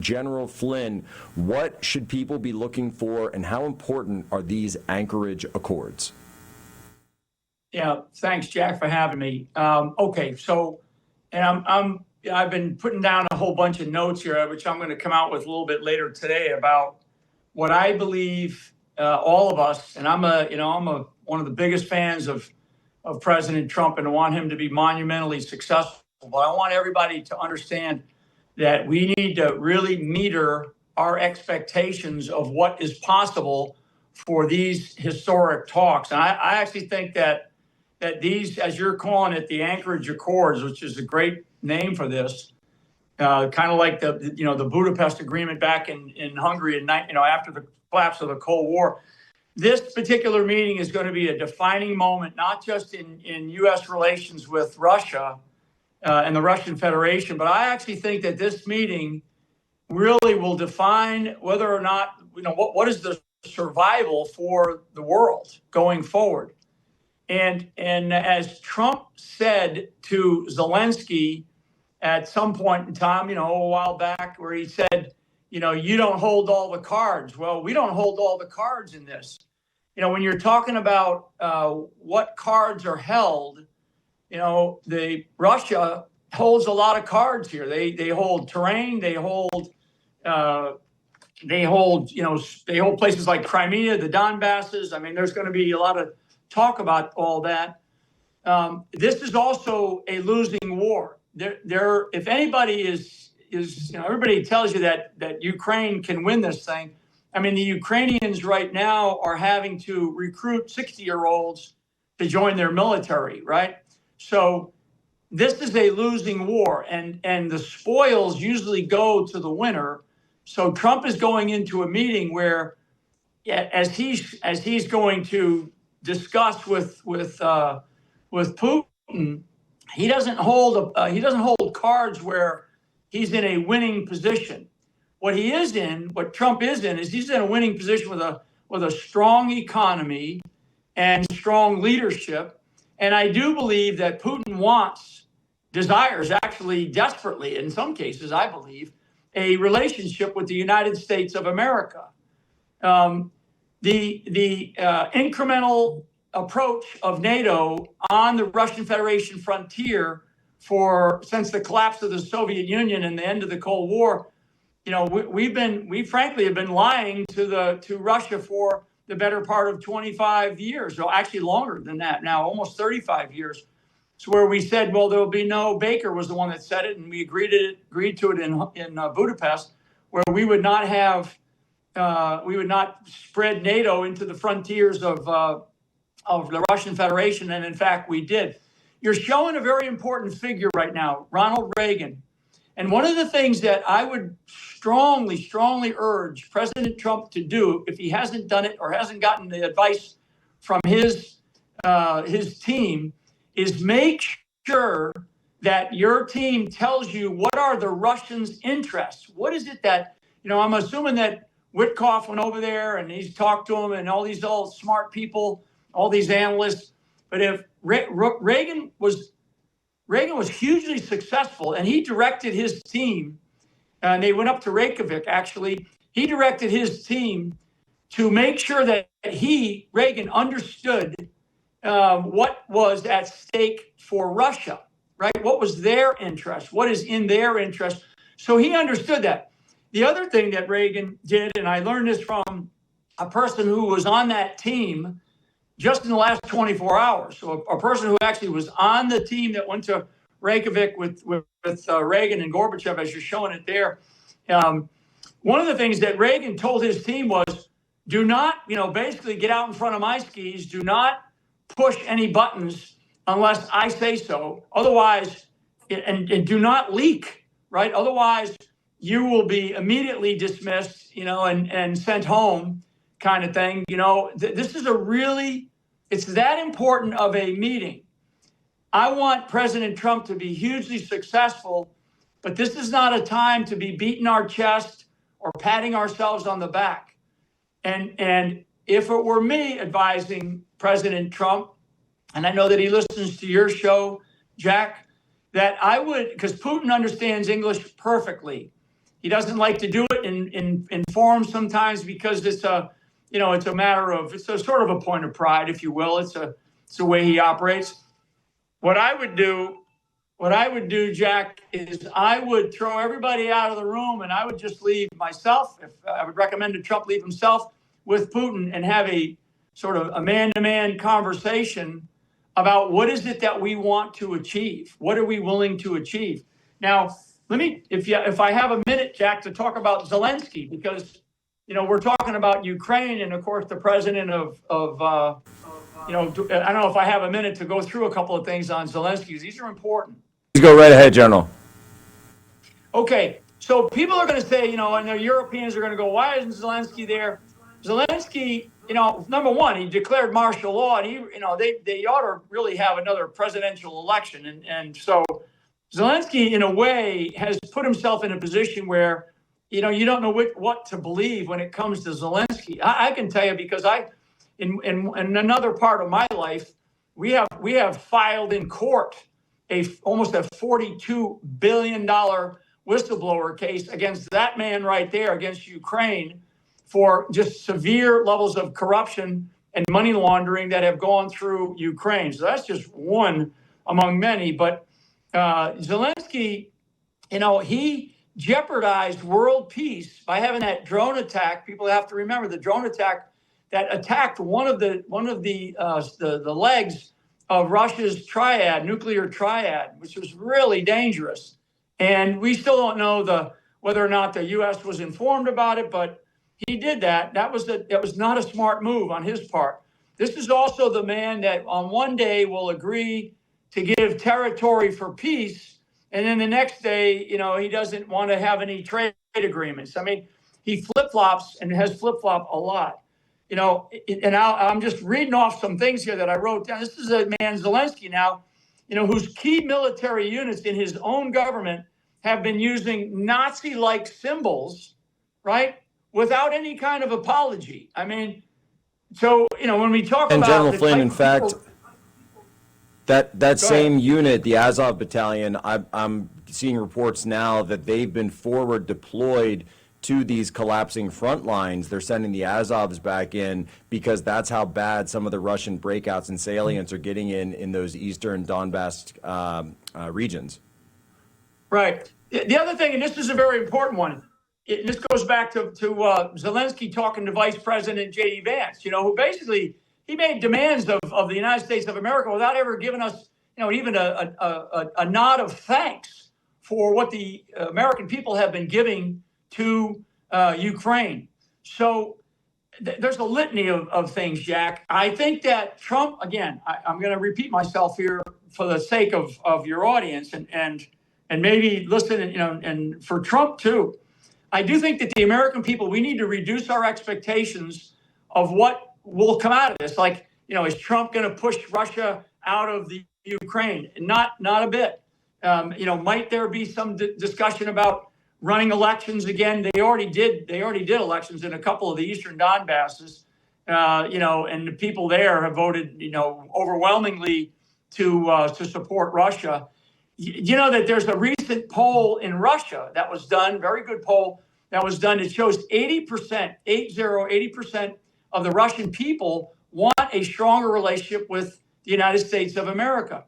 General Flynn, what should people be looking for, and how important are these Anchorage Accords? Yeah, thanks, Jack, for having me. Okay, so, and I've been putting down a whole bunch of notes here, which I'm going to come out with a little bit later today about what I believe all of us, and I'm one of the biggest fans of President Trump and want him to be monumentally successful. But I want everybody to understand that we need to really meter our expectations of what is possible for these historic talks. And I actually think that these, as you're calling it, the Anchorage Accords, which is a great name for this, kind of like the Budapest Agreement back in Hungary, after the collapse of the Cold War. This particular meeting is going to be a defining moment, not just in U.S. relations with Russia and the Russian Federation, but I actually think that this meeting really will define whether or not, what is the survival for the world going forward. And as Trump said to Zelensky at some point in time, a while back, where he said, you don't hold all the cards. Well, we don't hold all the cards in this. When you're talking about what cards are held, Russia holds a lot of cards here. They hold terrain. They hold places like Crimea, the Donbasses. I mean, there's going to be a lot of talk about all that. This is also a losing war. If anybody is everybody tells you that Ukraine can win this thing. I mean, the Ukrainians right now are having to recruit 60-year-olds to join their military, right? So this is a losing war, and the spoils usually go to the winner. So Trump is going into a meeting where, as he's going to discuss with Putin, he doesn't hold cards where he's in a winning position. What Trump is in, is he's in a winning position with a strong economy and strong leadership. And I do believe that Putin desires actually desperately, in some cases, I believe, a relationship with the United States of America. The incremental approach of NATO on the Russian Federation frontier since the collapse of the Soviet Union and the end of the Cold War, we frankly have been lying to Russia for the better part of 25 years, or actually longer than that now, almost 35 years. So where we said, well, there will be no, Baker was the one that said it, and we agreed to it in Budapest, where we would not spread NATO into the frontiers of the Russian Federation, and in fact, we did. You're showing a very important figure right now, Ronald Reagan. And one of the things that I would strongly, strongly urge President Trump to do, if he hasn't done it or hasn't gotten the advice from his team, is make sure that your team tells you what are the Russians' interests. What is it that, I'm assuming that Witkoff went over there and he's talked to him and all these old smart people, all these analysts. But if Reagan was hugely successfan, and he directed his team, and they went up to Reykjavik, actually. He directed his team to make sure that Reagan, understood what was at stake for Russia, right? What was their interest? What is in their interest? So he understood that. The other thing that Reagan did, and I learned this from a person who was on that team just in the last 24 hours. So a person who actually was on the team that went to Reykjavik with Reagan and Gorbachev, as you're showing it there. One of the things that Reagan told his team was, do not, basically get out in front of my skis. Do not push any buttons unless I say so. Otherwise, and do not leak, right? Otherwise, you will be immediately dismissed, and sent home, kind of thing. This is it's that important of a meeting. I want President Trump to be hugely successful, but this is not a time to be beating our chest or patting ourselves on the back. And if it were me advising President Trump, and I know that he listens to your show, Jack, that I would, because Putin understands English perfectly, He doesn't like to do it in forums sometimes because it's a, it's a matter of, it's a sort of a point of pride, if you will. It's the way he operates. What I would do, Jack, is I would throw everybody out of the room and I would just leave myself. I would recommend to Trump leave himself with Putin and have a sort of a man-to-man conversation about what is it that we want to achieve? What are we willing to achieve? Now, if I have a minute, Jack, to talk about Zelensky, because, we're talking about Ukraine and, of course, the president of I don't know if I have a minute to go through a couple of things on Zelensky. These are important. Please go right ahead, General. Okay, so people are going to say, and the Europeans are going to go, why isn't Zelensky there? Zelensky, number one, he declared martial law, and they ought to really have another presidential election, and so Zelensky, in a way, has put himself in a position where, you don't know what to believe when it comes to Zelensky. I can tell you because in another part of my life, we have filed in court almost a $42 billion whistleblower case against that man right there, against Ukraine, for just severe levels of corruption and money laundering that have gone through Ukraine. So that's just one among many. But Zelensky, he jeopardized world peace by having that drone attack. People have to remember the drone attack that attacked one of the legs of Russia's nuclear triad, which was really dangerous. And we still don't know whether or not the U.S. was informed about it, but he did that. That was not a smart move on his part. This is also the man that on one day will agree to give territory for peace, and then the next day, he doesn't want to have any trade agreements. I mean, he flip-flops and has flip-flopped a lot. And I'm just reading off some things here that I wrote down. This is a man, Zelensky now, whose key military units in his own government have been using Nazi-like symbols, right, without any kind of apology. I mean, so, when we talk And about General the Flynn, type in of fact, people- that same ahead. unit, the Azov Battalion, I'm seeing reports now that they've been forward deployed to these collapsing front lines. They're sending the Azovs back in because that's how bad some of the Russian breakouts and salients are getting in those eastern Donbass regions. Right. The other thing, and this is a very important one, this goes back to Zelensky talking to Vice President J.D. Vance, who basically, he made demands of the United States of America without ever giving us, even a nod of thanks for what the American people have been giving to Ukraine. So there's a litany of things, Jack. I think that Trump, again, I'm going to repeat myself here for the sake of your audience and maybe listen, and for Trump too. I do think that the American people, we need to reduce our expectations of what will come out of this. Like, is Trump going to push Russia out of the Ukraine? Not a bit. Might there be some discussion about running elections again? They already did elections in a couple of the eastern Donbasses, and the people there have voted, overwhelmingly to support Russia. That there's a recent poll in Russia that was done, very good poll that was done. It shows 80% of the Russian people want a stronger relationship with the United States of America.